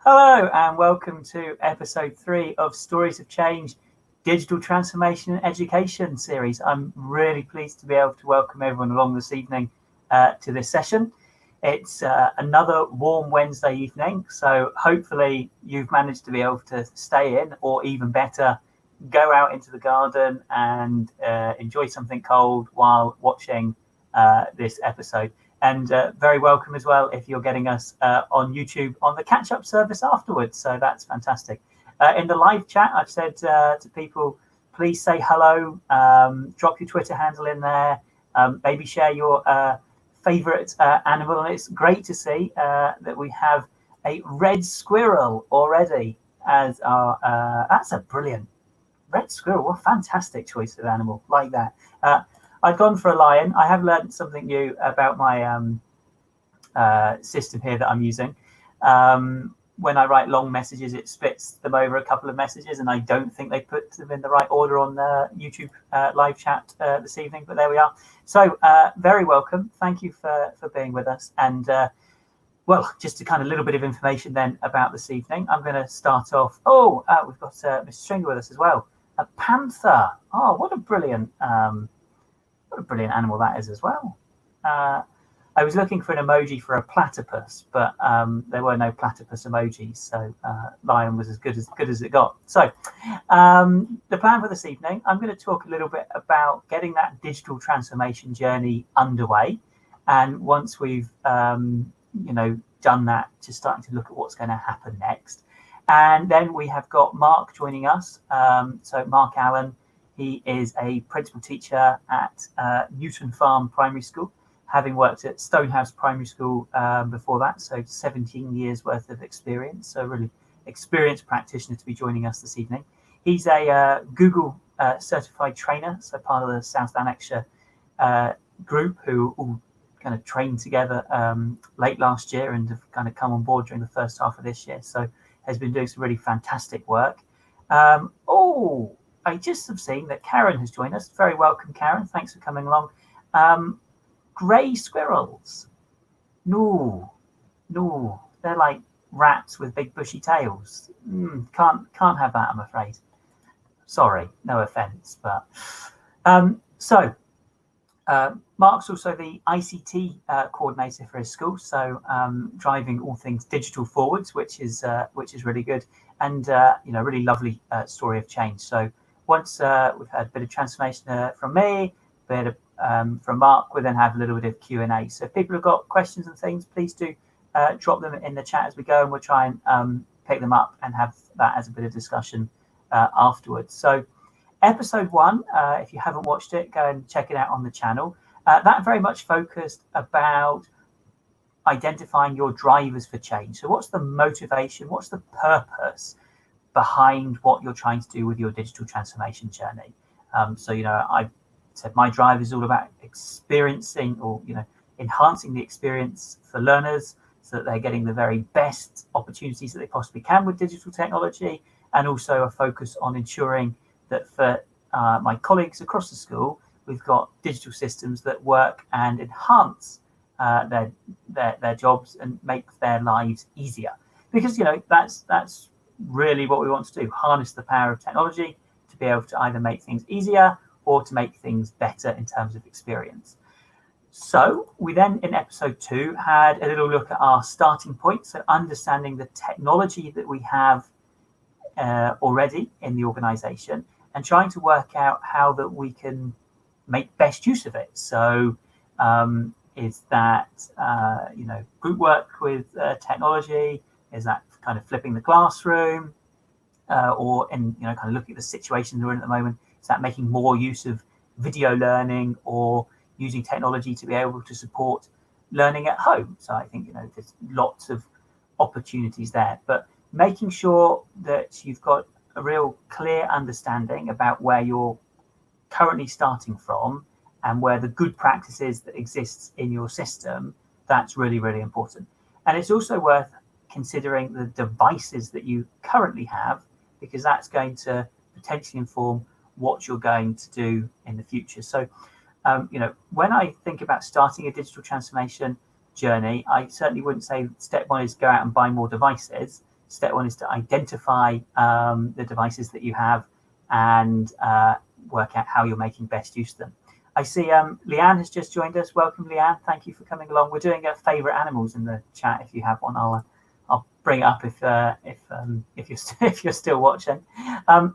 Hello and welcome to episode 3 of Stories of Change, Digital Transformation and Education series. I'm really pleased to be able to welcome everyone along this evening to this session. It's another warm Wednesday evening, so hopefully you've managed to be able to stay in, or even better, go out into the garden and enjoy something cold while watching this episode. And very welcome as well if you're getting us on YouTube on the catch-up service afterwards. So that's fantastic. In the live chat, I've said to people, please say hello, drop your Twitter handle in there, maybe share your favorite animal. And it's great to see that we have a red squirrel already as our, that's a brilliant red squirrel. What a fantastic choice of animal, like that. I've gone for a lion. I have learned something new about my system here that I'm using. When I write long messages, it splits them over a couple of messages, and I don't think they put them in the right order on the YouTube live chat this evening, but there we are. So very welcome. Thank you for being with us. And well, just a kind of little bit of information then about this evening. I'm going to start off. We've got Mr. Stringer with us as well. A panther. Oh, what a brilliant animal that is as well. I was looking for an emoji for a platypus, but there were no platypus emojis, so lion was as good as it got. So the plan for this evening, I'm going to talk a little bit about getting that digital transformation journey underway, and once we've done that, just starting to look at what's going to happen next. And then we have got Mark joining us. So Mark Allen, he is a principal teacher at Newton Farm Primary School, having worked at Stonehouse Primary School before that, so 17 years worth of experience. So really experienced practitioner to be joining us this evening. He's a Google certified trainer, so part of the South Lanarkshire group who all kind of trained together late last year and have kind of come on board during the first half of this year. So has been doing some really fantastic work. I just have seen that Karen has joined us. Very welcome, Karen. Thanks for coming along. Grey squirrels. No, they're like rats with big bushy tails. Can't have that, I'm afraid. Sorry, no offence, but Mark's also the ICT coordinator for his school, so driving all things digital forwards, which is really good, and really lovely story of change. So once we've had a bit of transformation from me, a bit of from Mark, we'll then have a little bit of Q&A. So if people have got questions and things, please do drop them in the chat as we go, and we'll try and pick them up and have that as a bit of discussion afterwards. So episode 1, if you haven't watched it, go and check it out on the channel. That very much focused about identifying your drivers for change. So what's the motivation? What's the purpose behind what you're trying to do with your digital transformation journey? I said my drive is all about experiencing or enhancing the experience for learners so that they're getting the very best opportunities that they possibly can with digital technology, and also a focus on ensuring that for my colleagues across the school, we've got digital systems that work and enhance their jobs and make their lives easier. Because that's really what we want to do: harness the power of technology to be able to either make things easier or to make things better in terms of experience. So we then, in episode 2, had a little look at our starting point, so understanding the technology that we have already in the organisation, and trying to work out how that we can make best use of it. So is that group work with technology? Is that kind of flipping the classroom? Or kind of looking at the situations we're in at the moment, is that making more use of video learning or using technology to be able to support learning at home? So I think there's lots of opportunities there, but making sure that you've got a real clear understanding about where you're currently starting from and where the good practices that exists in your system, that's really, really important. And it's also worth considering the devices that you currently have, because that's going to potentially inform what you're going to do in the future. So, when I think about starting a digital transformation journey, I certainly wouldn't say step 1 is go out and buy more devices. step one is to identify the devices that you have and work out how you're making best use of them. I see Leanne has just joined us. Welcome, Leanne. Thank you for coming along. We're doing favourite animals in the chat. If you have one, I'll bring it up if you're still watching.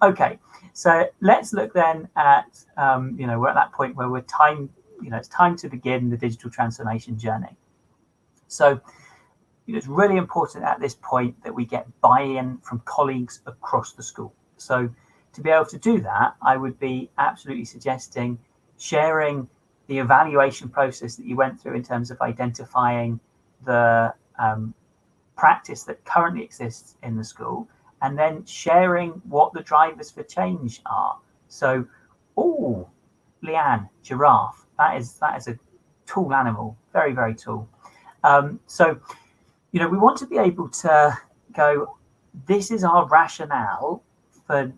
Okay, so let's look then at we're at that point where it's time to begin the digital transformation journey. So it's really important at this point that we get buy-in from colleagues across the school. So to be able to do that, I would be absolutely suggesting sharing the evaluation process that you went through in terms of identifying the practice that currently exists in the school, and then sharing what the drivers for change are. So, Leanne, giraffe. That is a tall animal, very, very tall. So, we want to be able to go, this is our rationale for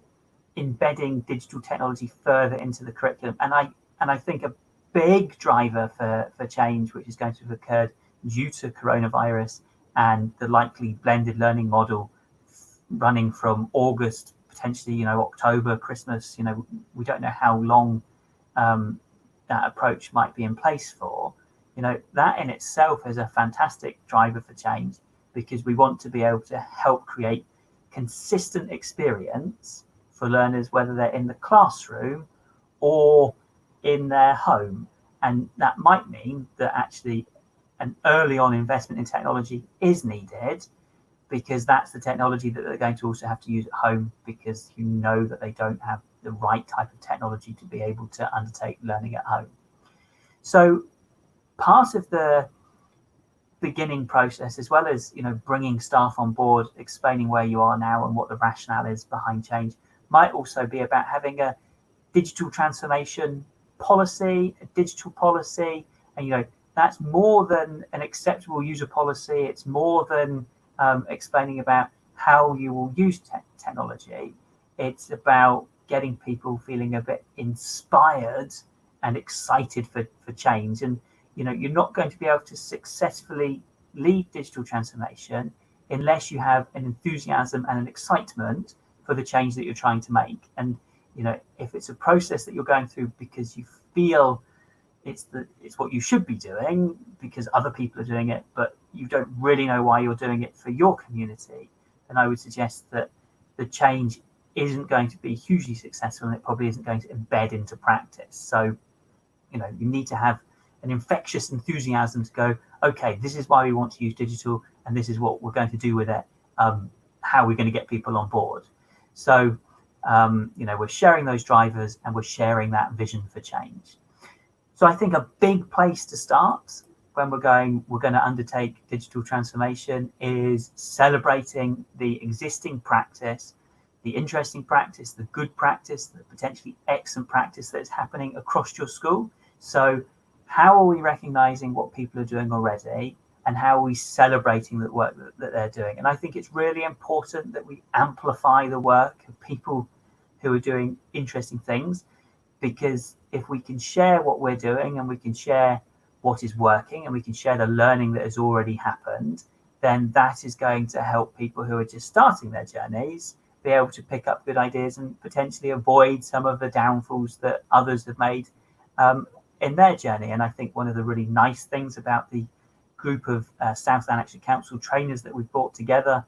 embedding digital technology further into the curriculum. And I think a big driver for change, which is going to have occurred due to coronavirus and the likely blended learning model running from August, potentially, October, Christmas, we don't know how long that approach might be in place for. That in itself is a fantastic driver for change, because we want to be able to help create consistent experience for learners, whether they're in the classroom or in their home. And that might mean that actually an early on investment in technology is needed, because that's the technology that they're going to also have to use at home, because that they don't have the right type of technology to be able to undertake learning at home. So part of the beginning process, as well as bringing staff on board, explaining where you are now and what the rationale is behind change, might also be about having a digital transformation policy, a digital policy. And that's more than an acceptable user policy. It's more than explaining about how you will use technology. It's about getting people feeling a bit inspired and excited for change. And you're not going to be able to successfully lead digital transformation unless you have an enthusiasm and an excitement for the change that you're trying to make. And if it's a process that you're going through because you feel it's what you should be doing because other people are doing it, but you don't really know why you're doing it for your community, then I would suggest that the change isn't going to be hugely successful, and it probably isn't going to embed into practice. So you need to have an infectious enthusiasm to go, okay, this is why we want to use digital, and this is what we're going to do with it. How we're going to get people on board. So we're sharing those drivers, and we're sharing that vision for change. So I think a big place to start when we're going to undertake digital transformation is celebrating the existing practice, the interesting practice, the good practice, the potentially excellent practice that's happening across your school. So how are we recognizing what people are doing already, and how are we celebrating the work that they're doing? And I think it's really important that we amplify the work of people who are doing interesting things, because if we can share what we're doing, and we can share what is working, and we can share the learning that has already happened, then that is going to help people who are just starting their journeys be able to pick up good ideas and potentially avoid some of the downfalls that others have made in their journey. And I think one of the really nice things about the group of South Lanarkshire Council trainers that we've brought together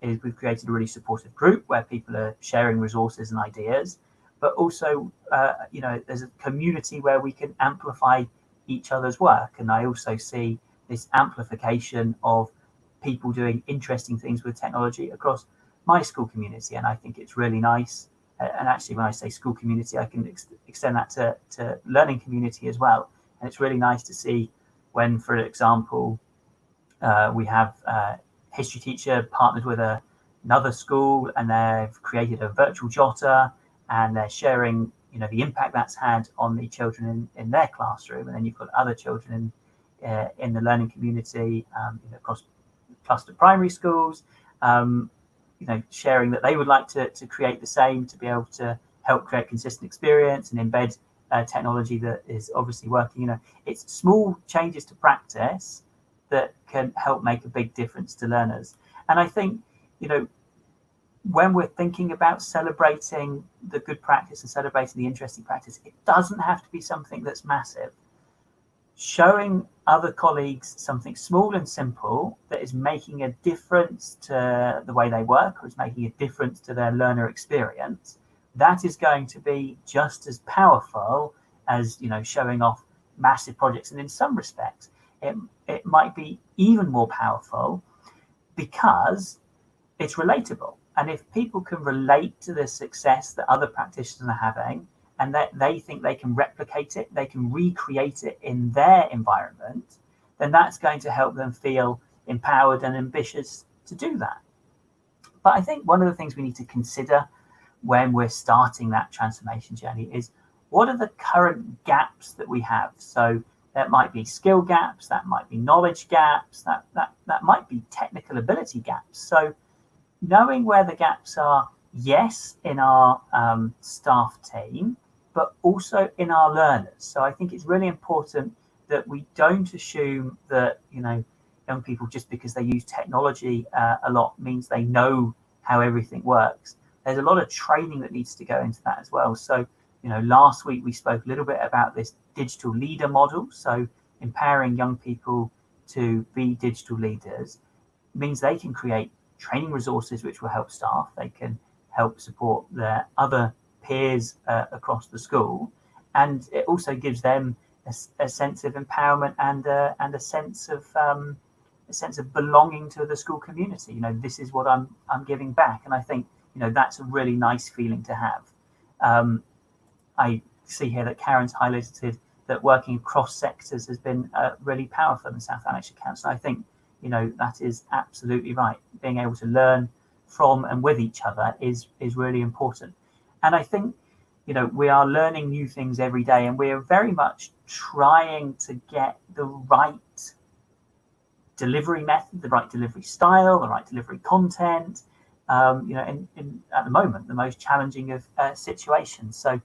is we've created a really supportive group where people are sharing resources and ideas, but also there's a community where we can amplify each other's work. And I also see this amplification of people doing interesting things with technology across my school community, and I think it's really nice. And actually, when I say school community, I can extend that to learning community as well. And it's really nice to see when, for example, we have a history teacher partnered with another school, and they've created a virtual jotter, and they're sharing the impact that's had on the children in their classroom. And then you've got other children in the learning community across cluster primary schools, sharing that they would like to create the same, to be able to help create consistent experience and embed technology that is obviously working. It's small changes to practice that can help make a big difference to learners. And I think, when we're thinking about celebrating the good practice and celebrating the interesting practice, it doesn't have to be something that's massive. Showing other colleagues something small and simple that is making a difference to the way they work, or is making a difference to their learner experience, that is going to be just as powerful as showing off massive projects. And in some respects, it might be even more powerful because it's relatable. And if people can relate to the success that other practitioners are having, and that they think they can replicate it, they can recreate it in their environment, then that's going to help them feel empowered and ambitious to do that. But I think one of the things we need to consider when we're starting that transformation journey is, what are the current gaps that we have? So that might be skill gaps, that might be knowledge gaps, that might be technical ability gaps. So knowing where the gaps are, yes, in our staff team, but also in our learners. So I think it's really important that we don't assume that young people, just because they use technology a lot, means they know how everything works. There's a lot of training that needs to go into that as well. So last week we spoke a little bit about this digital leader model. So empowering young people to be digital leaders means they can create training resources which will help staff. They can help support their other peers across the school, and it also gives them a sense of empowerment and a sense of belonging to the school community. This is what I'm giving back, and I think that's a really nice feeling to have. I see here that Karen's highlighted that working across sectors has been really powerful in the South Lanarkshire Council. I think that is absolutely right. Being able to learn from and with each other is really important. And I think we are learning new things every day, and we are very much trying to get the right delivery method, the right delivery style, the right delivery content. In at the moment, the most challenging of situations. So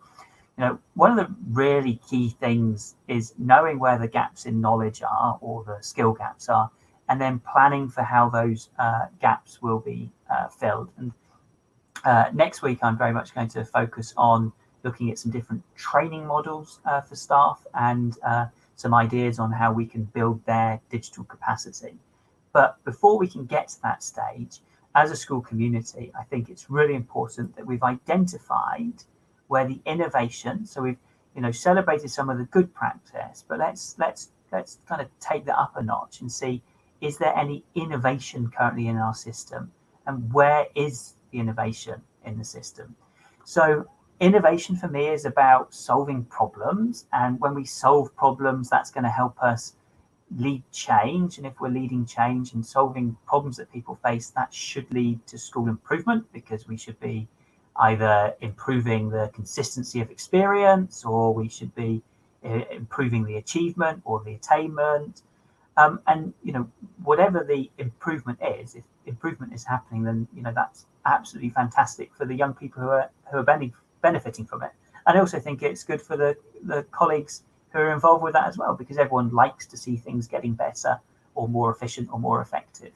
one of the really key things is knowing where the gaps in knowledge are, or the skill gaps are, and then planning for how those gaps will be filled. And next week, I'm very much going to focus on looking at some different training models for staff, and some ideas on how we can build their digital capacity. But before we can get to that stage, as a school community, I think it's really important that we've identified where the innovation. So we've celebrated some of the good practice, but let's kind of take that up a notch and see, is there any innovation currently in our system, and where is the innovation in the system? So innovation for me is about solving problems, and when we solve problems, that's going to help us lead change. And if we're leading change and solving problems that people face, that should lead to school improvement, because we should be either improving the consistency of experience, or we should be improving the achievement or the attainment. And whatever the improvement is, if improvement is happening, then that's absolutely fantastic for the young people who are benefiting from it. And I also think it's good for the colleagues who are involved with that as well, because everyone likes to see things getting better or more efficient or more effective.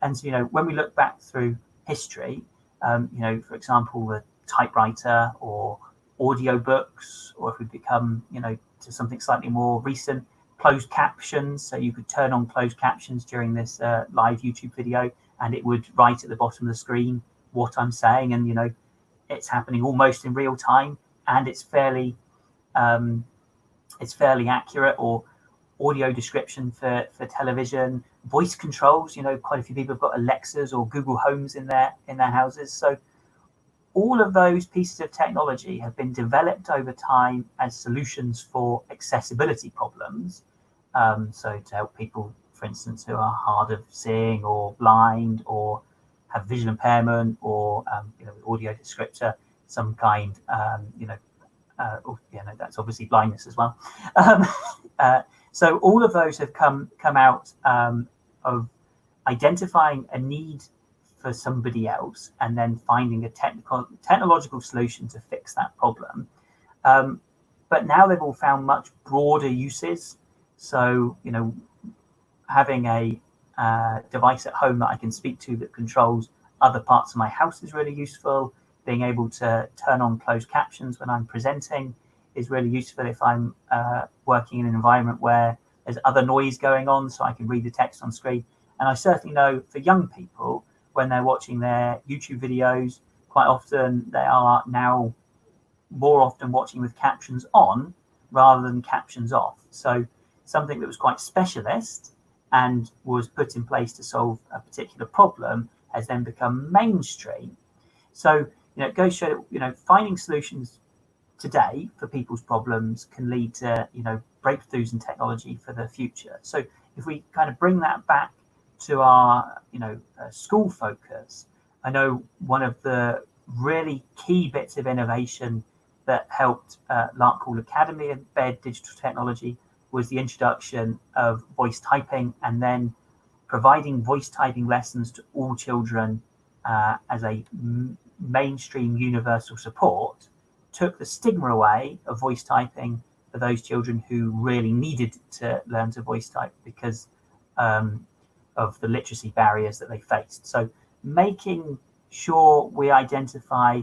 And so, when we look back through history, for example, the typewriter or audiobooks, or if we become, to something slightly more recent, closed captions. So you could turn on closed captions during this live YouTube video, and it would write at the bottom of the screen what I'm saying, and it's happening almost in real time, and it's fairly accurate. Or audio description for television, voice controls. Quite a few people have got Alexas or Google Homes in their houses. So all of those pieces of technology have been developed over time as solutions for accessibility problems. So to help people, for instance, who are hard of seeing or blind or have visual impairment, or audio descriptor, some kind, that's obviously blindness as well. So all of those have come out of identifying a need for somebody else, and then finding a technological solution to fix that problem. But now they've all found much broader uses. So having a device at home that I can speak to that controls other parts of my house is really useful. Being able to turn on closed captions when I'm presenting is really useful if I'm working in an environment where there's other noise going on, so I can read the text on screen. And I certainly know for young people, when they're watching their YouTube videos, quite often they are now more often watching with captions on rather than captions off. So something that was quite specialist and was put in place to solve a particular problem has then become mainstream. So, it goes to show that, finding solutions today for people's problems can lead to, breakthroughs in technology for the future. So if we kind of bring that back to our, school focus, I know one of the really key bits of innovation that helped Larkhall Academy embed digital technology was the introduction of voice typing, and then providing voice typing lessons to all children as a mainstream universal support took the stigma away of voice typing for those children who really needed to learn to voice type because of the literacy barriers that they faced. So making sure we identify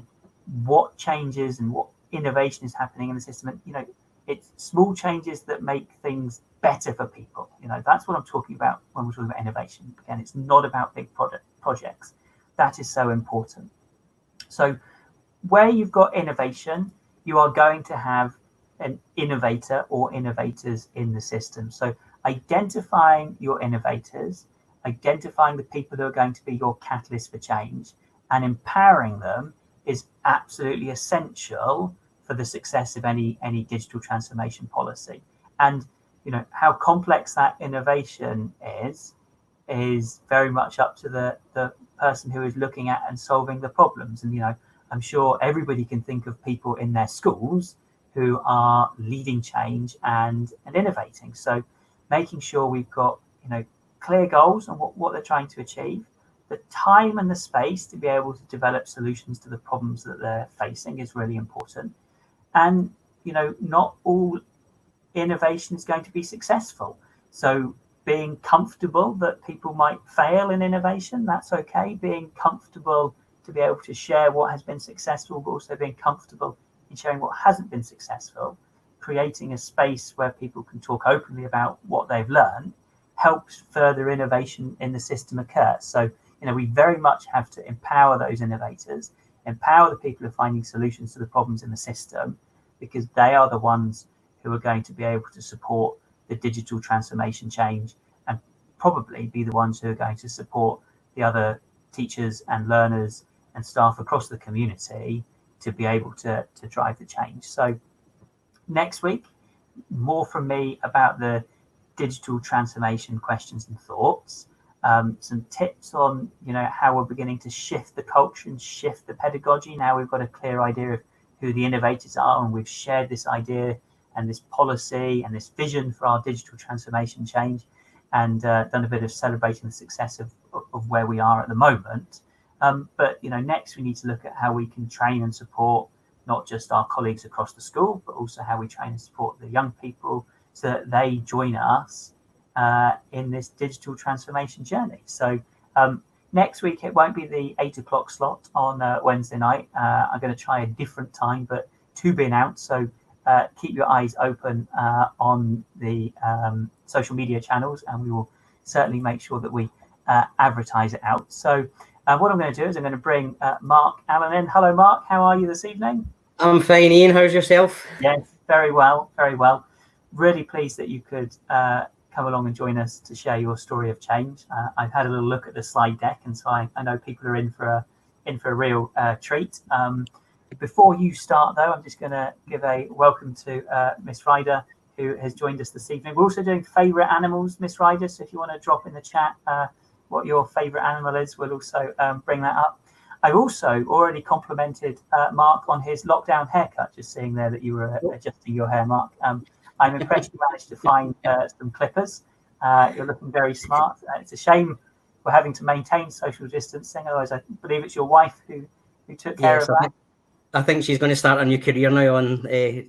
what changes and what innovation is happening in the system, and it's small changes that make things better for people. That's what I'm talking about when we're talking about innovation. Again, it's not about big projects. That is so important. So where you've got innovation, you are going to have an innovator or innovators in the system. So identifying your innovators, identifying the people who are going to be your catalyst for change, and empowering them is absolutely essential for the success of any digital transformation policy. And how complex that innovation is very much up to the person who is looking at and solving the problems. And I'm sure everybody can think of people in their schools who are leading change and innovating. So making sure we've got clear goals on what they're trying to achieve, the time and the space to be able to develop solutions to the problems that they're facing is really important. And not all innovation is going to be successful. So being comfortable that people might fail in innovation, that's okay. Being comfortable to be able to share what has been successful, but also being comfortable in sharing what hasn't been successful, creating a space where people can talk openly about what they've learned, helps further innovation in the system occur. So, we very much have to empower those innovators, empower the people who are finding solutions to the problems in the system, because they are the ones who are going to be able to support the digital transformation change, and probably be the ones who are going to support the other teachers and learners and staff across the community to be able to drive the change. So next week, more from me about the digital transformation questions and thoughts, some tips on how we're beginning to shift the culture and shift the pedagogy. Now we've got a clear idea of who the innovators are, and we've shared this idea and this policy and this vision for our digital transformation change, and done a bit of celebrating the success of where we are at the moment. But next we need to look at how we can train and support not just our colleagues across the school, but also how we train and support the young people so that they join us in this digital transformation journey. So next week it won't be the 8 o'clock slot on Wednesday night. I'm going to try a different time, but to be announced. So keep your eyes open on the social media channels, and we will certainly make sure that we advertise it out. So what I'm going to do is I'm going to bring Mark Allen in. Hello, Mark. How are you this evening? I'm fine, Ian. How's yourself? Yes, very well, very well. Really pleased that you could come along and join us to share your story of change. I've had a little look at the slide deck, and so I know people are in for a real treat. Before you start, though, I'm just going to give a welcome to Miss Ryder, who has joined us this evening. We're also doing favourite animals, Miss Ryder, so if you want to drop in the chat what your favourite animal is, we'll also bring that up. I've also already complimented Mark on his lockdown haircut, just seeing there that you were adjusting your hair, Mark. I'm impressed you managed to find some clippers. You're looking very smart. It's a shame we're having to maintain social distancing, otherwise I believe it's your wife who took care of that. I think she's going to start a new career now on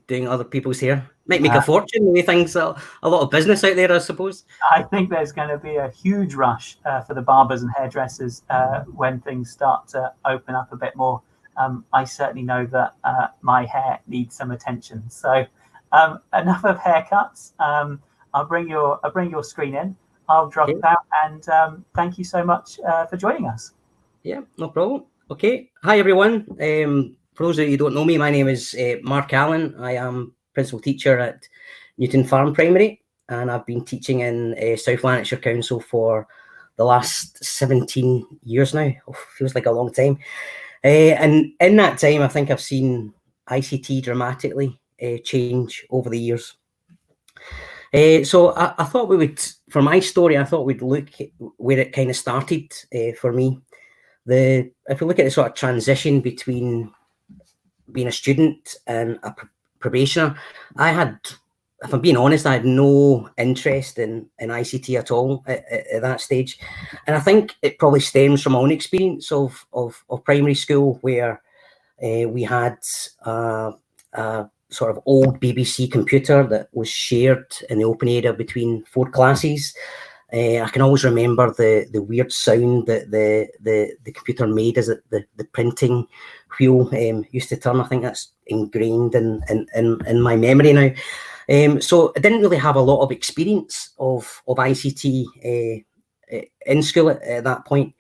doing other people's hair. Might make a fortune. The way things, a lot of business out there, I suppose. I think there's going to be a huge rush for the barbers and hairdressers when things start to open up a bit more. I certainly know that my hair needs some attention. So enough of haircuts. I'll bring your screen in. I'll drop it out, and thank you so much for joining us. Yeah, no problem. Okay. Hi, everyone. For those of you who don't know me, my name is Mark Allen. I am principal teacher at Newton Farm Primary, and I've been teaching in South Lanarkshire Council for the last 17 years now. Oh, feels like a long time. And in that time, I think I've seen ICT dramatically change over the years. So I thought we would, for my story, I thought we'd look at where it kind of started for me. If we look at the sort of transition between being a student and a probationer, I had, if I'm being honest, I had no interest in ICT at all at that stage. And I think it probably stems from my own experience of primary school, where we had a sort of old BBC computer that was shared in the open area between 4 classes. I can always remember the weird sound that the computer made as the printing wheel used to turn. I think that's ingrained in my memory now. So I didn't really have a lot of experience of ICT in school at that point.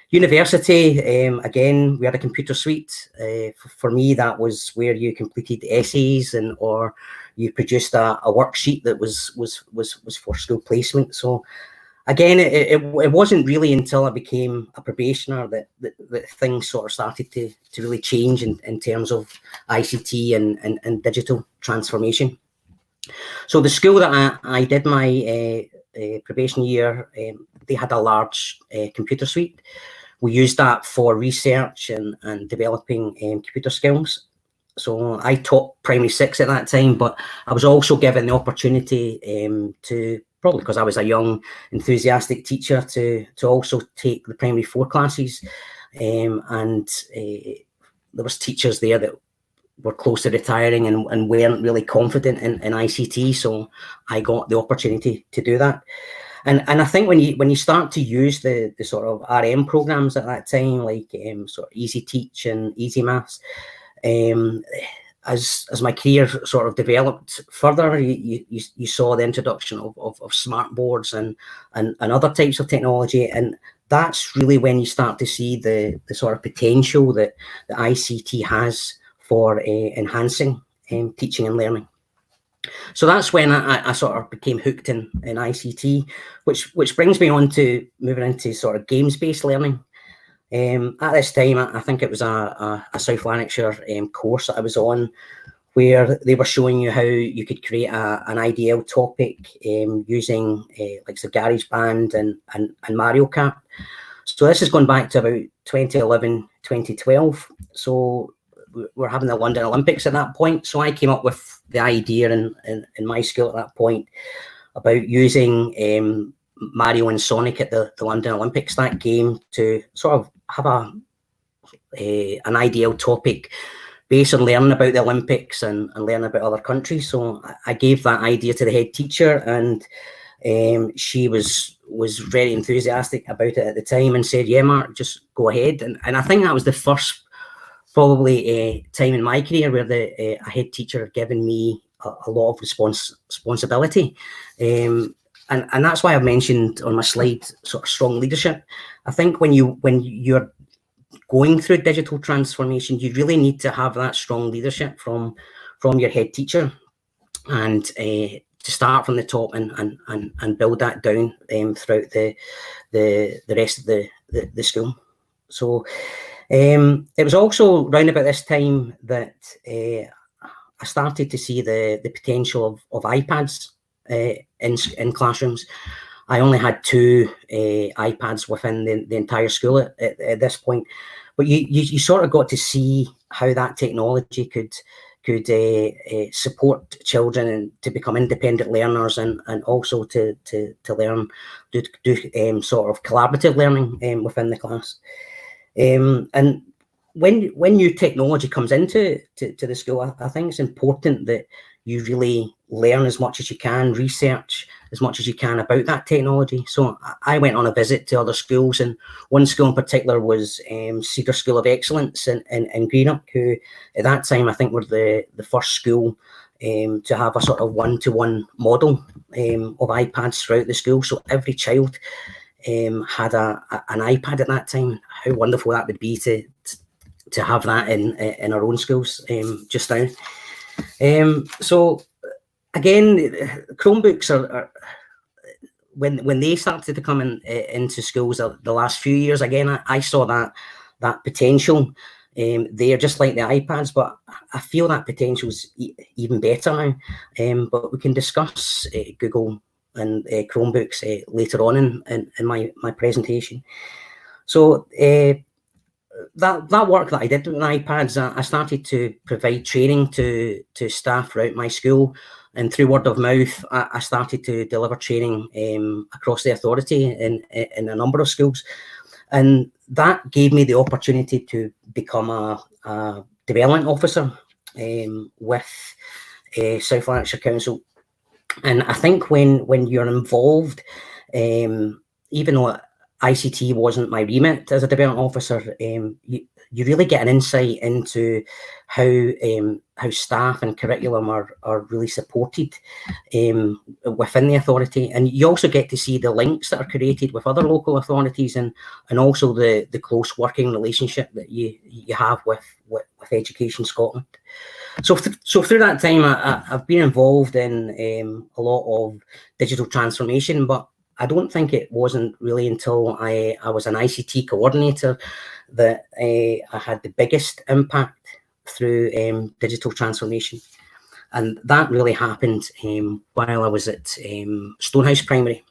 University, again, we had a computer suite. For me, that was where you completed essays or you produced a worksheet that was for school placement. So again, it wasn't really until I became a probationer that things sort of started to really change in terms of ICT and digital transformation. So the school that I did my probation year, they had a large computer suite. We used that for research and developing computer skills. So I taught primary 6 at that time, but I was also given the opportunity to, probably because I was a young, enthusiastic teacher, to also take the primary 4 classes. And there was teachers there that were close to retiring and weren't really confident in ICT. So I got the opportunity to do that. And I think when you start to use the sort of RM programs at that time, like sort of Easy Teach and Easy Maths, as my career sort of developed further, you saw the introduction of smart boards and other types of technology, and that's really when you start to see the sort of potential that the ICT has for enhancing teaching and learning. So that's when I sort of became hooked in ICT, which brings me on to moving into sort of games-based learning. At this time, I think it was a South Lanarkshire course that I was on, where they were showing you how you could create an ideal topic using like the GarageBand and Mario Kart. So this has gone back to about 2011, 2012. So we're having the London Olympics at that point. So I came up with the idea in my school at that point about using Mario and Sonic at the London Olympics, that game, to sort of have an ideal topic based on learning about the Olympics and learning about other countries. So I gave that idea to the head teacher, and she was very enthusiastic about it at the time and said, yeah, Mark, just go ahead. And I think that was the first probably time in my career where a head teacher had given me a lot of responsibility. And that's why I've mentioned on my slide sort of strong leadership. I think when you're going through digital transformation, you really need to have that strong leadership from your head teacher, and to start from the top and build that down throughout the rest of the school. So it was also around about this time that I started to see the potential of iPads in classrooms. I only had 2 iPads within the entire school at this point, but you sort of got to see how that technology could support children and to become independent learners, and also to learn, do sort of collaborative learning within the class. And when new technology comes into the school, I think it's important that you really learn as much as you can, research as much as you can about that technology. So I went on a visit to other schools, and one school in particular was Cedar School of Excellence in Greenock, who at that time I think were the first school to have a sort of one-to-one model of iPads throughout the school. So every child had an iPad at that time. How wonderful that would be to have that in our own schools just now. So again, Chromebooks are when they started to come into schools the last few years. Again, I saw that potential there, just like the iPads, but I feel that potential is even better now. But we can discuss Google and Chromebooks later on in my presentation. So that work that I did with iPads, I started to provide training to staff throughout my school, and through word of mouth, I started to deliver training across the authority in a number of schools, and that gave me the opportunity to become a development officer with South Lanarkshire Council. And I think when you're involved, even though ICT wasn't my remit as a development officer, you really get an insight into how staff and curriculum are really supported within the authority, and you also get to see the links that are created with other local authorities, and also the close working relationship that you have with Education Scotland. So through that time, I've been involved in a lot of digital transformation, but I don't think it wasn't really until I was an ICT coordinator that I had the biggest impact through digital transformation. And that really happened while I was at Stonehouse Primary,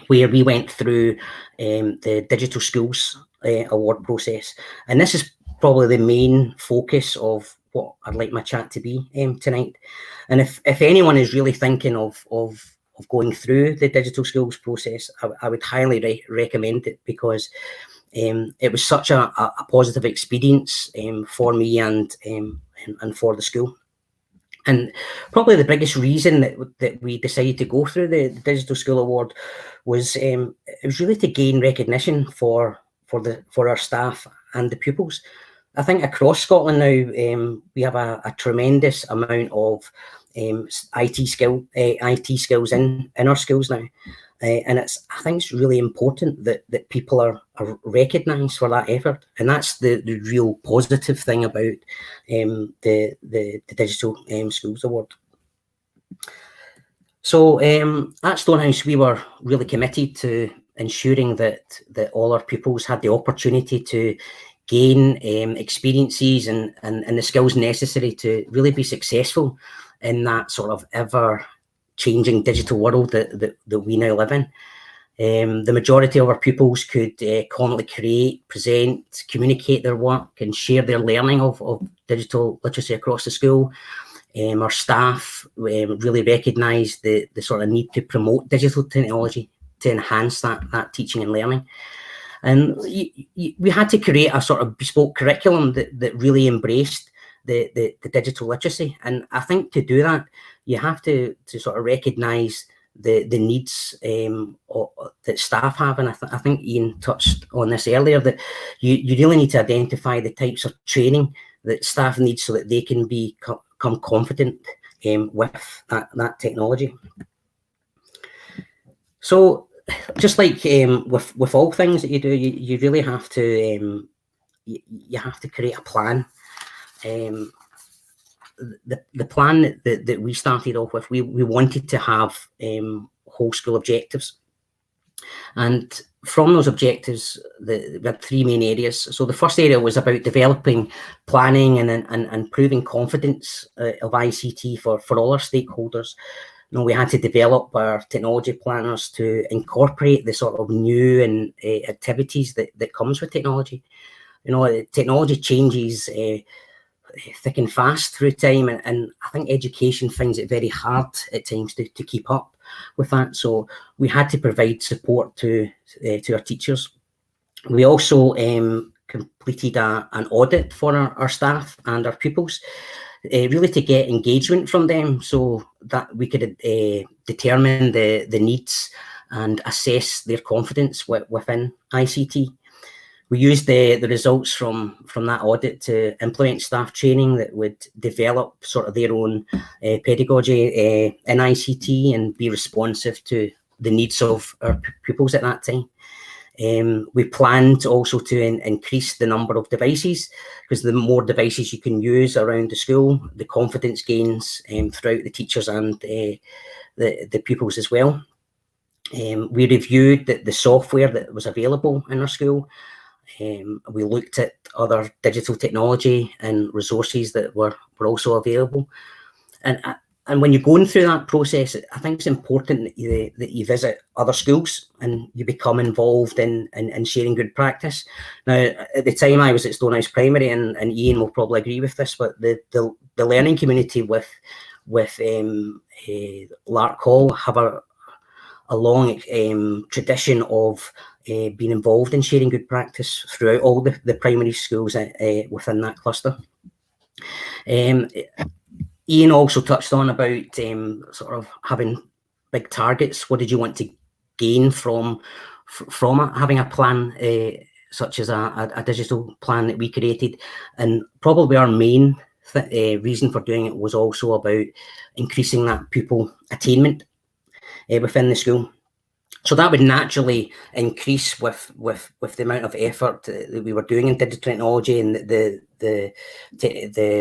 where we went through the Digital Schools award process. And this is probably the main focus of what I'd like my chat to be tonight. And if anyone is really thinking of going through the Digital Schools process, I would highly recommend it, because it was such a positive experience for me and for the school. And probably the biggest reason that we decided to go through the Digital School Award was it was really to gain recognition for our staff and the pupils. I think across Scotland now we have a tremendous amount of IT skills in our schools now, and I think it's really important that people are recognised for that effort, and that's the real positive thing about the Digital Schools Award. So at Stonehouse, we were really committed to ensuring that all our pupils had the opportunity to gain experiences and the skills necessary to really be successful in that sort of ever-changing digital world that we now live in. The majority of our pupils could confidently create, present, communicate their work and share their learning of digital literacy across the school. Our staff really recognised the sort of need to promote digital technology to enhance that teaching and learning. And we had to create a sort of bespoke curriculum that really embraced the digital literacy. And I think to do that, you have to sort of recognise the needs that staff have. And I think Ian touched on this earlier, that you really need to identify the types of training that staff need so that they can become confident with that technology. So just like with all things that you do, you really have to you have to create a plan. The plan that we started off with, we wanted to have whole school objectives, and from those objectives, we had three main areas. So the first area was about developing planning and improving confidence of ICT for all our stakeholders. You know, we had to develop our technology planners to incorporate the sort of new and activities that comes with technology. You know, technology changes thick and fast through time, and I think education finds it very hard at times to keep up with that. So we had to provide support to our teachers. We also completed an audit for our staff and our pupils, really to get engagement from them so that we could determine the needs and assess their confidence within ICT. We used the results from that audit to implement staff training that would develop sort of their own pedagogy in ICT and be responsive to the needs of our pupils at that time. We planned also to increase the number of devices, because the more devices you can use around the school, the confidence gains throughout the teachers and the pupils as well. We reviewed the software that was available in our school. We looked at other digital technology and resources that were also available. And when you're going through that process, I think it's important that you visit other schools and you become involved in sharing good practice. Now, at the time I was at Stonehouse Primary, and Ian will probably agree with this, but the learning community with Lark Hall have a long tradition of being involved in sharing good practice throughout all the primary schools within that cluster. Ian also touched on about sort of having big targets. What did you want to gain from it? Having a plan such as a digital plan that we created, and probably our main reason for doing it was also about increasing that pupil attainment within the school. So that would naturally increase with the amount of effort that we were doing in digital technology and the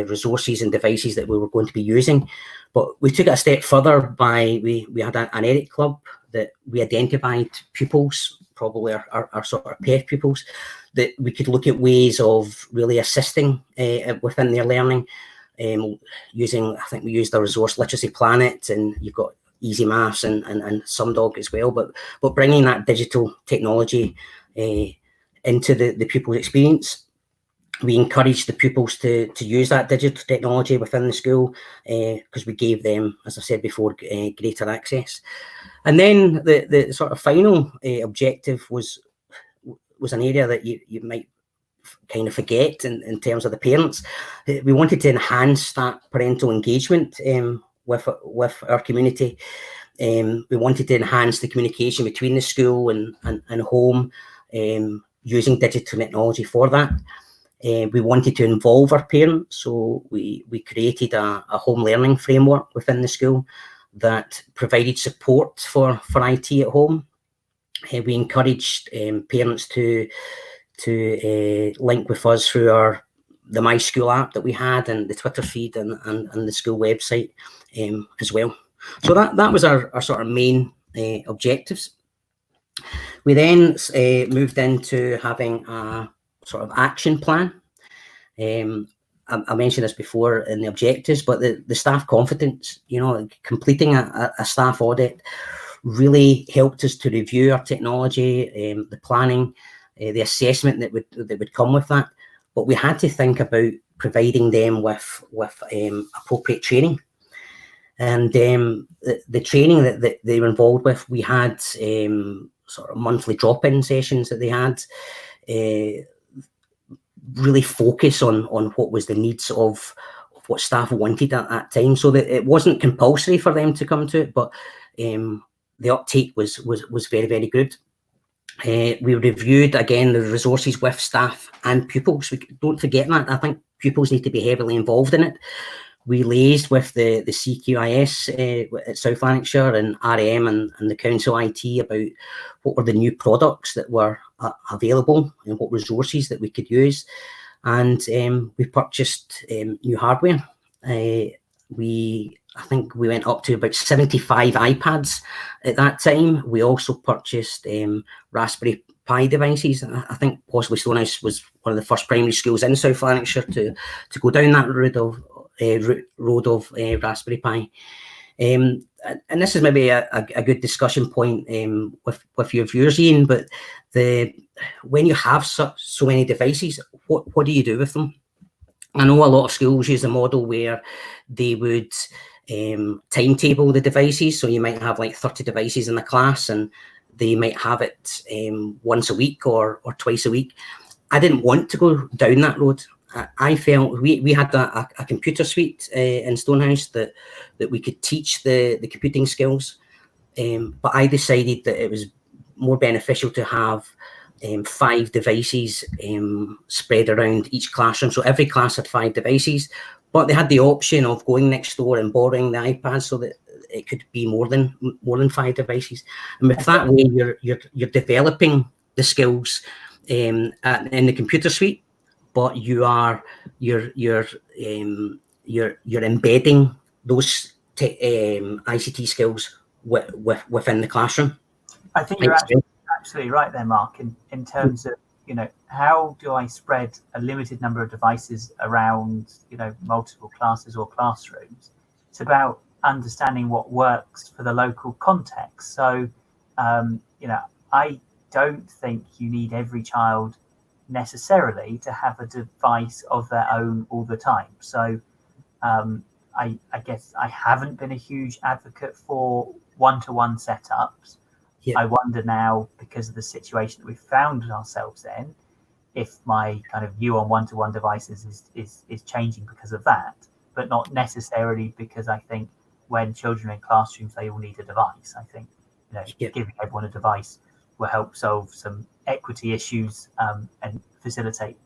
resources and devices that we were going to be using. But we took it a step further by we had an ERIC club that we identified pupils, probably our sort of peer pupils, that we could look at ways of really assisting within their learning. Using, I think we used the resource Literacy Planet, and you've got Easy Maths and SumDog as well, but bringing that digital technology into the pupil experience. We encouraged the pupils to use that digital technology within the school because we gave them, as I said before, greater access. And then the sort of final objective was an area that you might kind of forget in terms of the parents. We wanted to enhance that parental engagement with our community. We wanted to enhance the communication between the school and home, using digital technology for that. We wanted to involve our parents, so we created a home learning framework within the school that provided support for IT at home. We encouraged parents to link with us through the My School app that we had, and the Twitter feed and the school website as well. So that was our sort of main objectives. We then moved into having a sort of action plan. I mentioned this before in the objectives, but the staff confidence, completing a staff audit really helped us to review our technology, the planning, the assessment that would come with that. But we had to think about providing them with appropriate training. And the training that they were involved with, we had sort of monthly drop-in sessions that they had, really focus on what was the needs of what staff wanted at that time, so that it wasn't compulsory for them to come to it, but the uptake was very, very good. We reviewed again the resources with staff and pupils. We don't forget that. I think pupils need to be heavily involved in it. We liaised with the CQIS at South Lanarkshire and RM and the council IT about what were the new products that were available and what resources that we could use. And we purchased new hardware. I think we went up to about 75 iPads at that time. We also purchased Raspberry Pi devices. I think possibly Stonehouse was one of the first primary schools in South Lanarkshire to go down that road of Raspberry Pi. And this is maybe a good discussion point with your viewers, Ian, but when you have so many devices, what do you do with them? I know a lot of schools use a model where they would timetable the devices. So you might have like 30 devices in the class, and they might have it once a week or twice a week. I didn't want to go down that road. I felt we had a computer suite in Stonehouse that we could teach the computing skills, but I decided that it was more beneficial to have 5 devices spread around each classroom. So every class had 5 devices, but they had the option of going next door and borrowing the iPad so that it could be more than 5 devices. And with that way, you're developing the skills in the computer suite, but you're embedding those ICT skills within the classroom. I think you're absolutely right there, Mark, in terms of, how do I spread a limited number of devices around, multiple classes or classrooms? It's about understanding what works for the local context. So, I don't think you need every child necessarily to have a device of their own all the time. So, I guess I haven't been a huge advocate for one-to-one setups. Yeah. I wonder now, because of the situation that we've found ourselves in, if my kind of view on one-to-one devices is changing because of that, but not necessarily because I think when children are in classrooms, they all need a device. I think giving everyone a device will help solve some equity issues and facilitate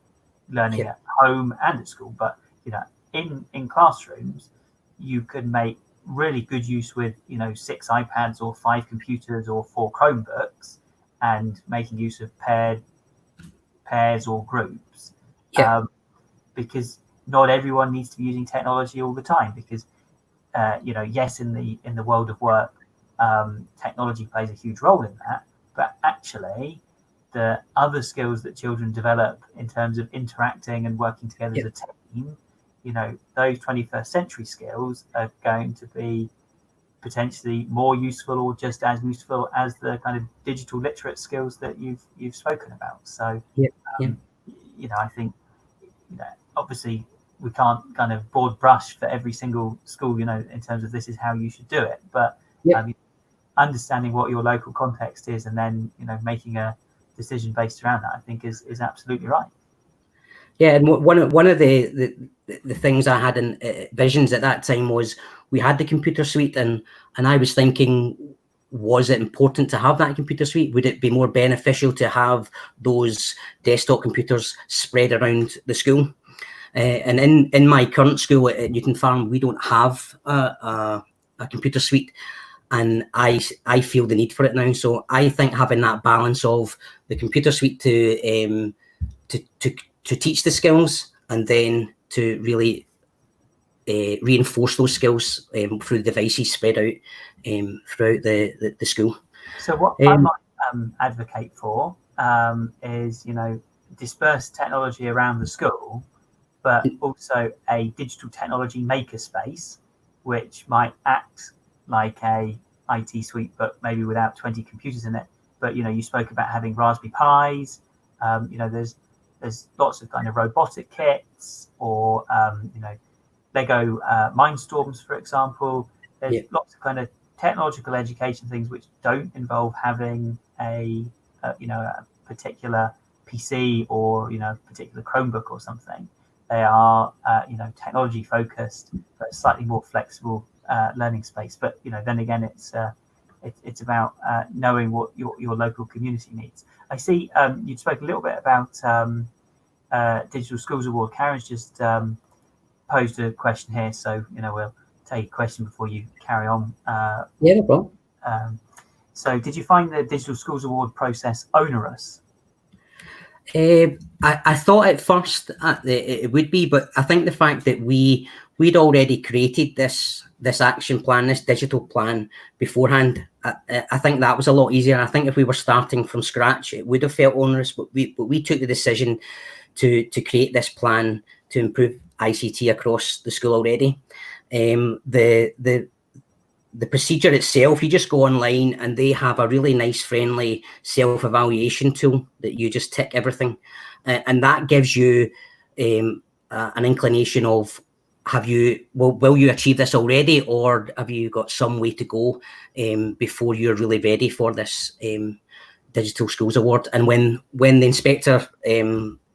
learning at home and at school. But in classrooms, you can make really good use with 6 iPads or 5 computers or 4 Chromebooks, and making use of pairs or groups, because not everyone needs to be using technology all the time. Because yes, in the world of work, technology plays a huge role in that, but actually the other skills that children develop in terms of interacting and working together as a team, those 21st century skills are going to be potentially more useful or just as useful as the kind of digital literate skills that you've spoken about. So, I think, obviously we can't kind of broad brush for every single school, in terms of this is how you should do it. But understanding what your local context is and then, making a decision based around that, I think is absolutely right. Yeah, and one of the things I had in visions at that time was we had the computer suite, and I was thinking, was it important to have that computer suite? Would it be more beneficial to have those desktop computers spread around the school? And in my current school at Newton Farm, we don't have a computer suite, and I feel the need for it now. So I think having that balance of the computer suite to teach the skills, and then to really reinforce those skills through the devices spread out throughout the school. So what I might advocate for is, disperse technology around the school, but also a digital technology makerspace, which might act like a IT suite, but maybe without 20 computers in it. But, you spoke about having Raspberry Pis. There's lots of kind of robotic kits, or Lego Mindstorms, for example. There's lots of kind of technological education things which don't involve having a particular PC or particular Chromebook or something. They are technology focused, but slightly more flexible learning space. But then again, it's about knowing what your local community needs. I see you spoke a little bit about Digital Schools Award. Karen's just posed a question here, so we'll take a question before you carry on. No problem. So, did you find the Digital Schools Award process onerous? I thought at first it would be, but I think the fact that we'd already created this action plan, this digital plan beforehand, I think that was a lot easier. I think if we were starting from scratch, it would have felt onerous, but we took the decision to create this plan to improve ICT across the school already. The procedure itself, you just go online and they have a really nice, friendly self-evaluation tool that you just tick everything. And that gives you an inclination of, will you achieve this already, or have you got some way to go before you're really ready for this Digital Schools Award? And when the inspector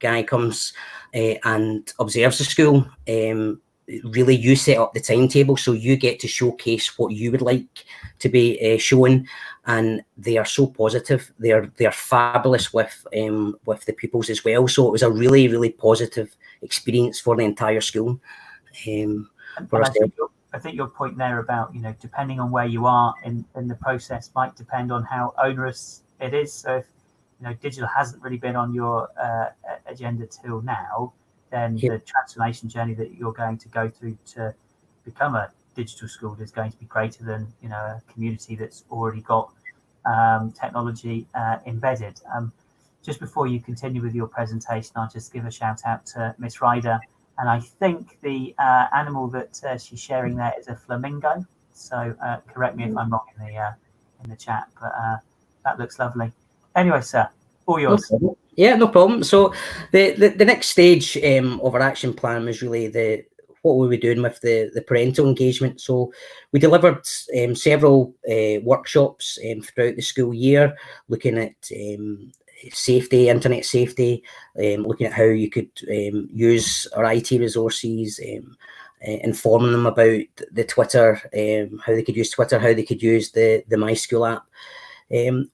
guy comes and observes the school, really you set up the timetable, so you get to showcase what you would like to be shown, and they are so positive. They're fabulous with the pupils as well. So it was a really, really positive experience for the entire school. I think your point there about, depending on where you are in the process might depend on how onerous it is. So if digital hasn't really been on your agenda till now, then the transformation journey that you're going to go through to become a digital school is going to be greater than a community that's already got technology embedded. Just before you continue with your presentation, I'll just give a shout out to Miss Ryder. And I think the animal that she's sharing there is a flamingo. So correct me if I'm wrong in the chat, but that looks lovely. Anyway, sir, all yours. No problem. So the next stage of our action plan was really what we were doing with the parental engagement. So we delivered several workshops throughout the school year, looking at safety, internet safety, looking at how you could use our IT resources, informing them about the Twitter, how they could use Twitter, how they could use the My School app.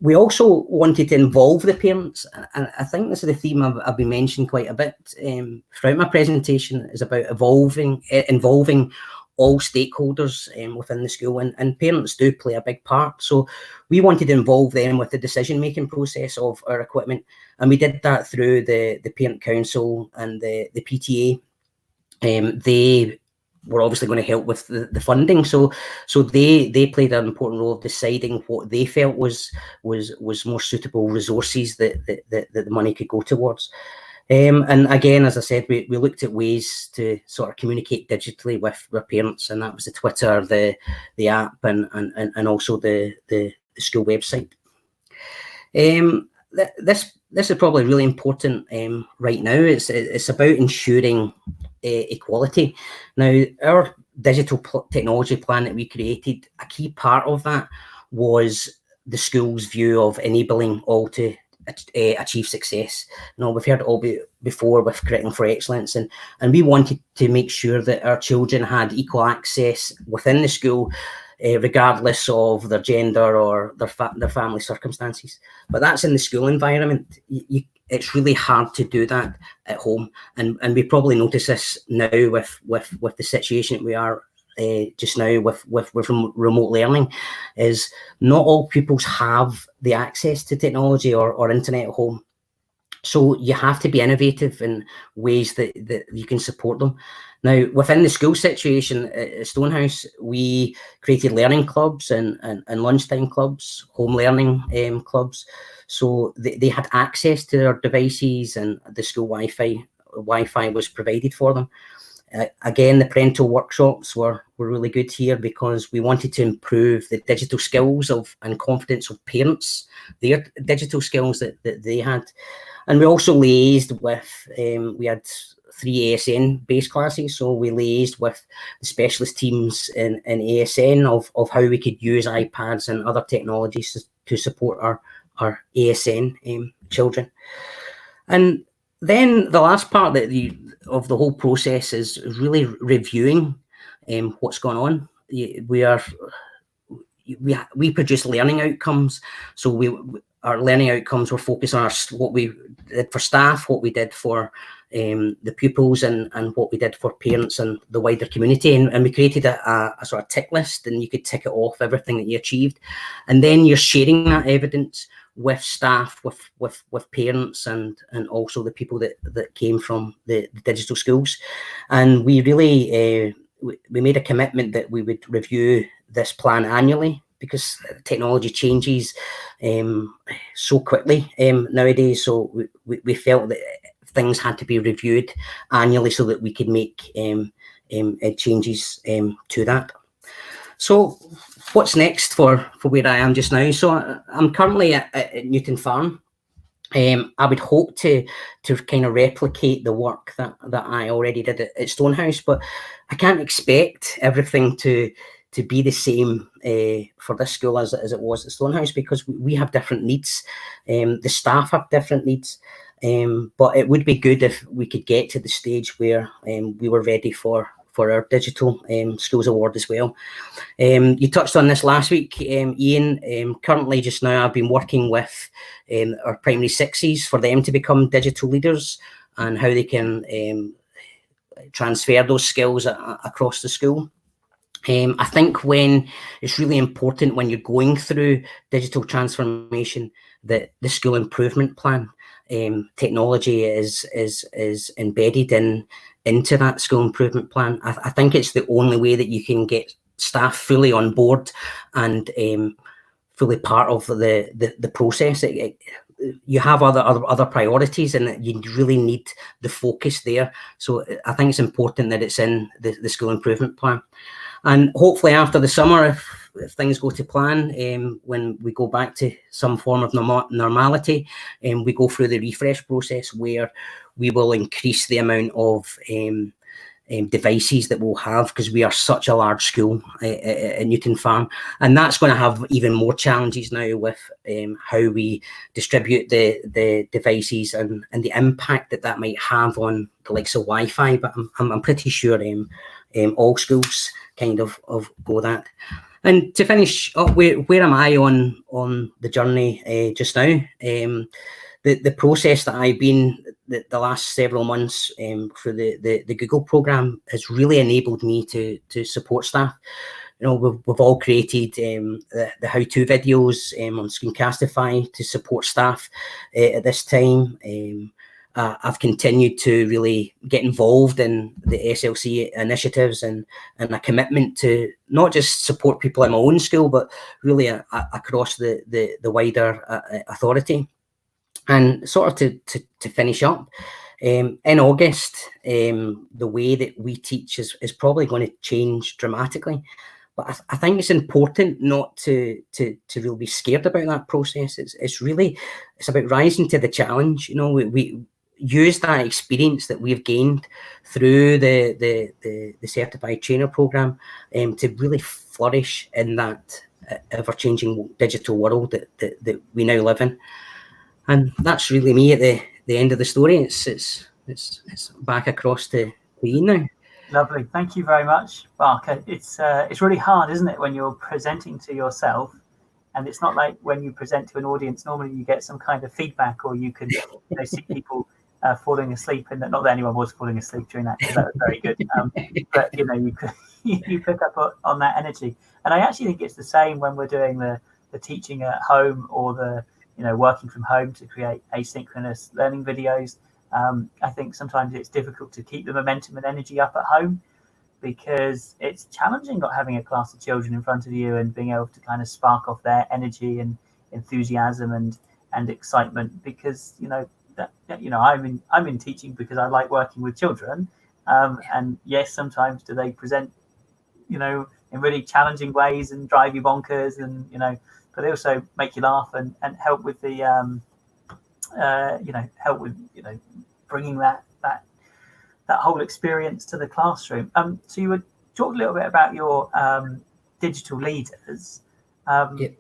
We also wanted to involve the parents, and I think this is the theme I've been mentioning quite a bit throughout my presentation, is about involving all stakeholders within the school, and parents do play a big part. So we wanted to involve them with the decision-making process of our equipment, and we did that through the Parent Council and the PTA. They were obviously going to help with the funding, so they played an important role of deciding what they felt was more suitable resources that the money could go towards. And again, as I said, we looked at ways to sort of communicate digitally with our parents, and that was the Twitter, the app, and also the school website. This is probably really important right now. It's about ensuring equality. Now, our digital technology plan that we created, a key part of that was the school's view of enabling all to achieve success. We've heard it all before with Curriculum for Excellence, and we wanted to make sure that our children had equal access within the school, regardless of their gender or their family circumstances. But that's in the school environment. It's really hard to do that at home, and we probably notice this now with the situation that we are just now with remote learning, is not all pupils have the access to technology or internet at home. So you have to be innovative in ways that you can support them. Now, within the school situation at Stonehouse, we created learning clubs and lunchtime clubs, home learning clubs. So they had access to their devices, and the school Wi-Fi was provided for them. Again, the parental workshops were really good here, because we wanted to improve the digital skills and confidence of parents, their digital skills that they had. And we also liaised with, we had 3 ASN-based classes, so we liaised with the specialist teams in ASN of how we could use iPads and other technologies to support our ASN children. And then the last part of the whole process is really reviewing what's going on. We produce learning outcomes, so our learning outcomes were focused on what we did for staff, what we did for the pupils, and what we did for parents and the wider community. And we created a sort of tick list, and you could tick it off everything that you achieved. And then you're sharing that evidence with staff, with parents, and also the people that came from the digital schools. And we really we made a commitment that we would review this plan annually, because technology changes so quickly nowadays. So we felt that things had to be reviewed annually so that we could make changes to that. So what's next for where I am just now? So I'm currently at Newton Farm. I would hope to kind of replicate the work that I already did at Stonehouse, but I can't expect everything to to be the same for this school as it was at Stonehouse, because we have different needs. The staff have different needs. But it would be good if we could get to the stage where we were ready for our digital schools award as well. You touched on this last week, Ian. Currently, just now, I've been working with our primary sixes for them to become digital leaders and how they can transfer those skills across the school. I think when it's really important when you're going through digital transformation that the school improvement plan technology is embedded into that school improvement plan. I think it's the only way that you can get staff fully on board and fully part of the process. You have other priorities, and you really need the focus there. So I think it's important that it's in the school improvement plan. And hopefully after the summer, if things go to plan, when we go back to some form of normality, we go through the refresh process where we will increase the amount of devices that we'll have, because we are such a large school at Newton Farm, and that's going to have even more challenges now with how we distribute the devices and the impact that might have on the likes of Wi-Fi. But I'm pretty sure all schools kind of go that. And to finish up, where am I on the journey just now? The process that I've been the last several months through the Google program has really enabled me to support staff. You know, we've all created the how-to videos on Screencastify to support staff at this time. I've continued to really get involved in the SLC initiatives and a commitment to not just support people in my own school, but really across the wider authority. And sort of to finish up, in August, the way that we teach is probably going to change dramatically. But I think it's important not to really be scared about that process. It's about rising to the challenge. You know, we use that experience that we've gained through the certified trainer program to really flourish in that ever-changing digital world that we now live in. And that's really me at the end of the story. It's back across to Ian now. Lovely, thank you very much, Mark. It's really hard, isn't it, when you're presenting to yourself, and it's not like when you present to an audience. Normally, you get some kind of feedback, or you can see people falling asleep, and not that anyone was falling asleep during that, because that was very good. But you pick up on that energy, and I actually think it's the same when we're doing the teaching at home, or the working from home to create asynchronous learning videos. I think sometimes it's difficult to keep the momentum and energy up at home, because it's challenging not having a class of children in front of you and being able to kind of spark off their energy and enthusiasm and excitement. Because I'm in teaching because I like working with children, and yes, sometimes do they present in really challenging ways and drive you bonkers, and but they also make you laugh and help with the help with bringing that whole experience to the classroom. So you would talk a little bit about your digital leaders. Did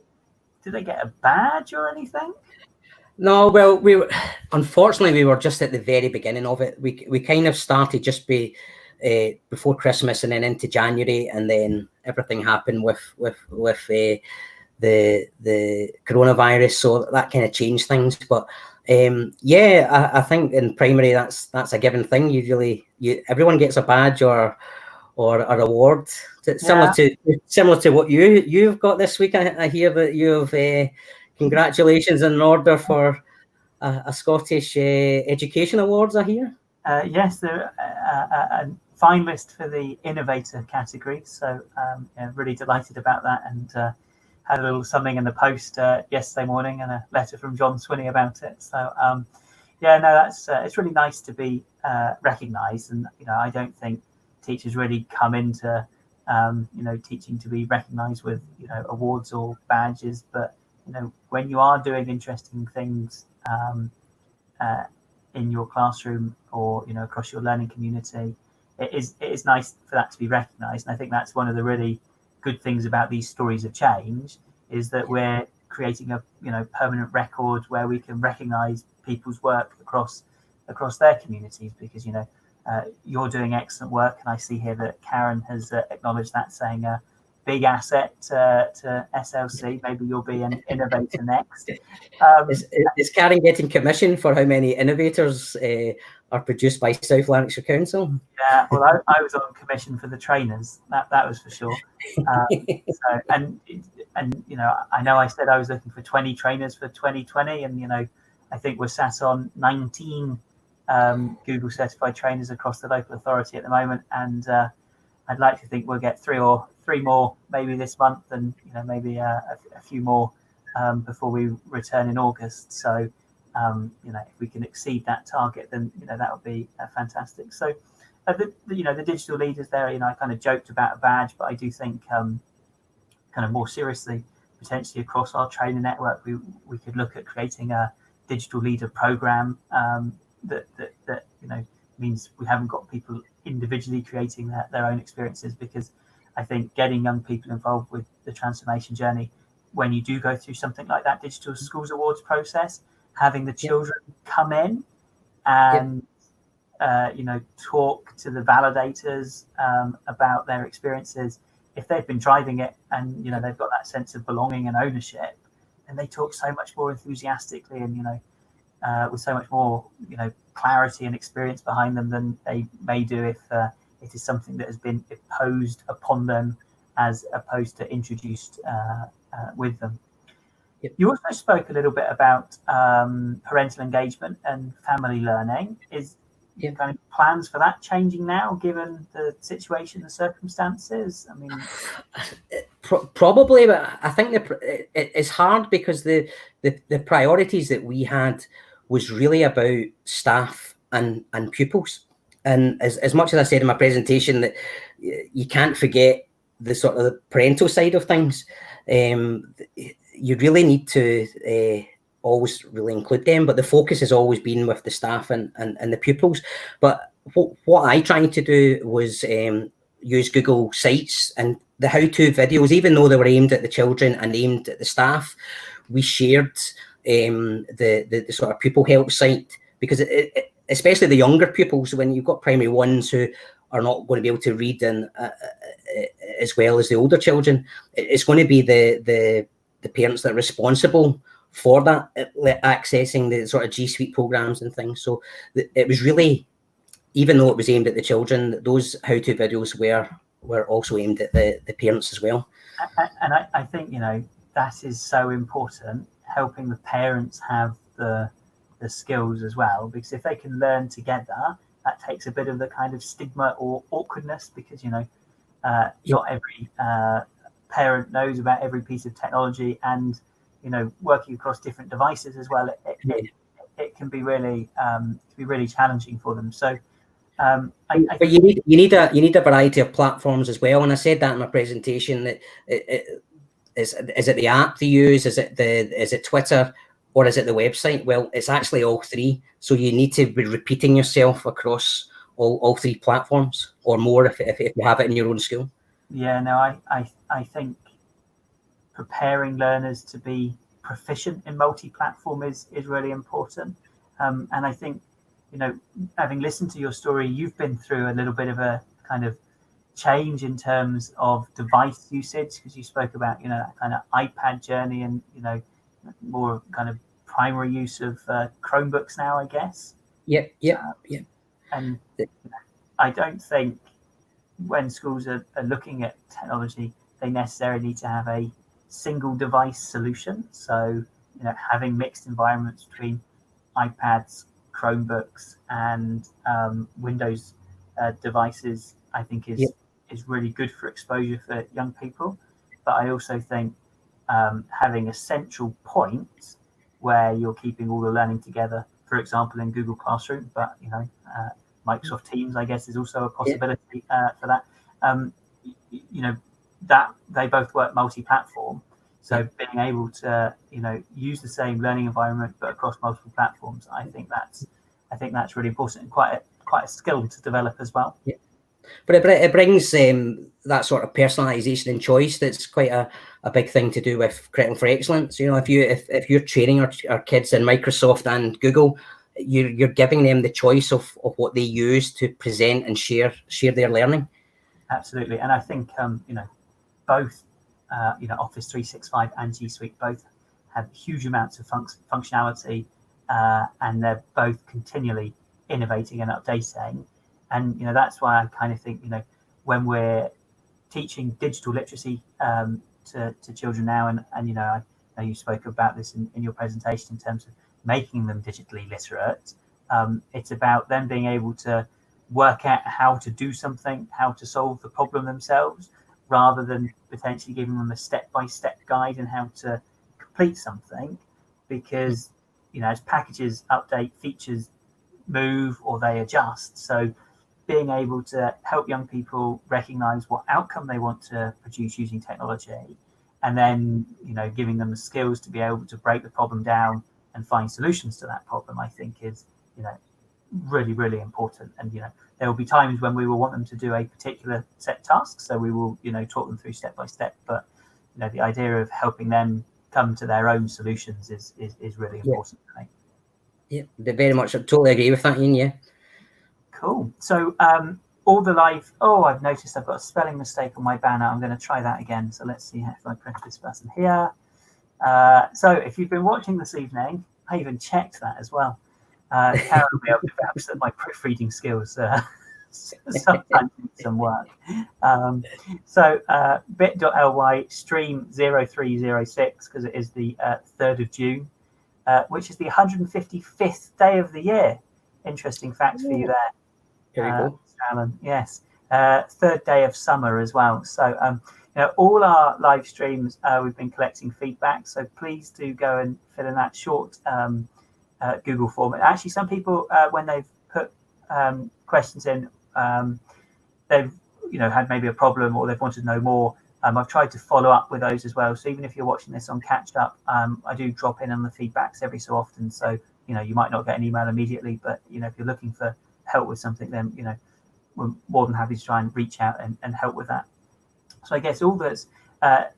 they get a badge or anything? No, well, unfortunately we were just at the very beginning of it. We kind of started just before Christmas and then into January, and then everything happened with the coronavirus, so that kind of changed things. But I think in primary that's a given thing. Everyone gets a badge or an award, similar to what you've got this week. I hear that you've congratulations in order for a Scottish Education Awards. I hear. Yes, they're a finalist for the Innovator category. So really delighted about that, and had a little something in the post yesterday morning, and a letter from John Swinney about it. So that's it's really nice to be recognised. And I don't think teachers really come into teaching to be recognised with awards or badges, but when you are doing interesting things in your classroom or across your learning community, it is nice for that to be recognised. And I think that's one of the really good things about these stories of change is that we're creating a permanent record where we can recognise people's work across their communities, because you're doing excellent work, and I see here that Karen has acknowledged that, saying big asset to SLC. Maybe you'll be an innovator next. Is Karen getting commission for how many innovators are produced by South Lanarkshire Council? Yeah, well, I was on commission for the trainers. That was for sure. So, and I know I said I was looking for 20 trainers for 2020, and I think we're sat on 19 Google certified trainers across the local authority at the moment, and I'd like to think we'll get three more maybe this month, and maybe a few more before we return in August. So if we can exceed that target, then that would be fantastic. So the digital leaders there, I kind of joked about a badge, but I do think kind of more seriously, potentially across our trainer network, we could look at creating a digital leader program that means we haven't got people individually creating their own experiences, because I think getting young people involved with the transformation journey, when you do go through something like that Digital Schools Awards process, having the children come in and talk to the validators about their experiences. If they've been driving it and they've got that sense of belonging and ownership, and they talk so much more enthusiastically and with so much more clarity and experience behind them than they may do if it is something that has been imposed upon them as opposed to introduced with them. Yep. You also spoke a little bit about parental engagement and family learning. Is kind of plans for that changing now, given the situation, the circumstances? I mean, probably, but I think it's hard because the priorities that we had was really about staff and pupils. And as much as I said in my presentation that you can't forget the sort of the parental side of things, you really need to always really include them, but the focus has always been with the staff and the pupils. But what I tried to do was use Google Sites and the how-to videos, even though they were aimed at the children and aimed at the staff. We shared the sort of pupil help site, because especially the younger pupils, when you've got primary ones who are not going to be able to read and as well as the older children, it's going to be the parents that are responsible for that, accessing the sort of G Suite programs and things. So it was really, even though it was aimed at the children, those how-to videos were also aimed at the parents as well. And I think that is so important, helping the parents have the skills as well, because if they can learn together, that takes a bit of the kind of stigma or awkwardness, because not every parent knows about every piece of technology, and working across different devices as well, it can be really challenging for them. So but you need a variety of platforms as well, and I said that in my presentation, that is it the app they use, is it Twitter, or is it the website? Well, it's actually all three. So you need to be repeating yourself across all three platforms or more if you have it in your own school. Yeah, no, I think preparing learners to be proficient in multi-platform is really important. And I think, having listened to your story, you've been through a little bit of a kind of change in terms of device usage, because you spoke about, that kind of iPad journey and, more kind of primary use of Chromebooks now, I guess. Yeah. And I don't think when schools are looking at technology, they necessarily need to have a single device solution. So, having mixed environments between iPads, Chromebooks, and Windows devices, I think is really good for exposure for young people. But I also think having a central point where you're keeping all the learning together, for example, in Google Classroom, but Microsoft Teams, I guess, is also a possibility for that. That they both work multi-platform, so being able to use the same learning environment but across multiple platforms, I think that's really important and quite a skill to develop as well. But it brings that sort of personalisation and choice. That's quite a big thing to do with Curriculum for Excellence. You know, if you're training our kids in Microsoft and Google, you're giving them the choice of what they use to present and share their learning. Absolutely, and I think both Office 365 and G Suite both have huge amounts of functionality, and they're both continually innovating and updating. And that's why I kind of think when we're teaching digital literacy to children now, and I know you spoke about this in your presentation in terms of making them digitally literate. It's about them being able to work out how to do something, how to solve the problem themselves, rather than potentially giving them a step-by-step guide on how to complete something. Because as packages update, features move or they adjust. So being able to help young people recognize what outcome they want to produce using technology, and then giving them the skills to be able to break the problem down and find solutions to that problem, I think is really, really important. And there will be times when we will want them to do a particular set task, so we will talk them through step by step, but the idea of helping them come to their own solutions is really important. Yeah, yeah, very much. I totally agree with that, Ian. Yeah. Cool. So all the live. Oh, I've noticed I've got a spelling mistake on my banner. I'm going to try that again. So let's see if I press this button here. So if you've been watching this evening, I even checked that as well. Karen will be able to vouch that my proofreading skills sometimes need some work. So bit.ly stream 0306, because it is the 3rd of June, which is the 155th day of the year. Interesting fact for you there. Very cool. Alan. Yes. 3rd day of summer as well. So all our live streams, we've been collecting feedback. So please do go and fill in that short Google form. Actually, some people, when they've put questions in, they've had maybe a problem or they've wanted to know more. I've tried to follow up with those as well. So even if you're watching this on catch up, I do drop in on the feedbacks every so often. So you might not get an email immediately, but if you're looking for help with something, then we're more than happy to try and reach out and help with that. So I guess all that's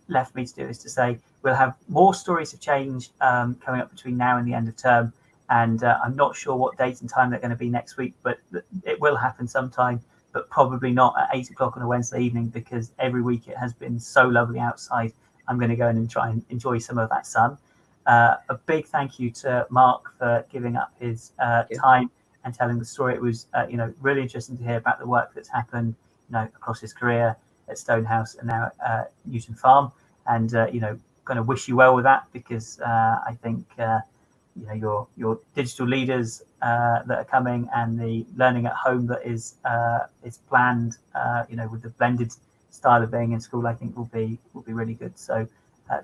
left me to do is to say we'll have more stories of change coming up between now and the end of term. And I'm not sure what date and time they're going to be next week, but it will happen sometime, but probably not at 8 o'clock on a Wednesday evening, because every week it has been so lovely outside. I'm going to go in and try and enjoy some of that sun. A big thank you to Mark for giving up his time and telling the story. It was really interesting to hear about the work that's happened across his career at Stonehouse and now at Newton Farm. And going to wish you well with that, because I think your digital leaders that are coming and the learning at home that is planned, with the blended style of being in school, I think will be really good. So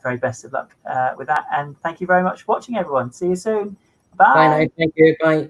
very best of luck with that, and thank you very much for watching, everyone. See you soon. Bye. Bye now. Thank you. Bye.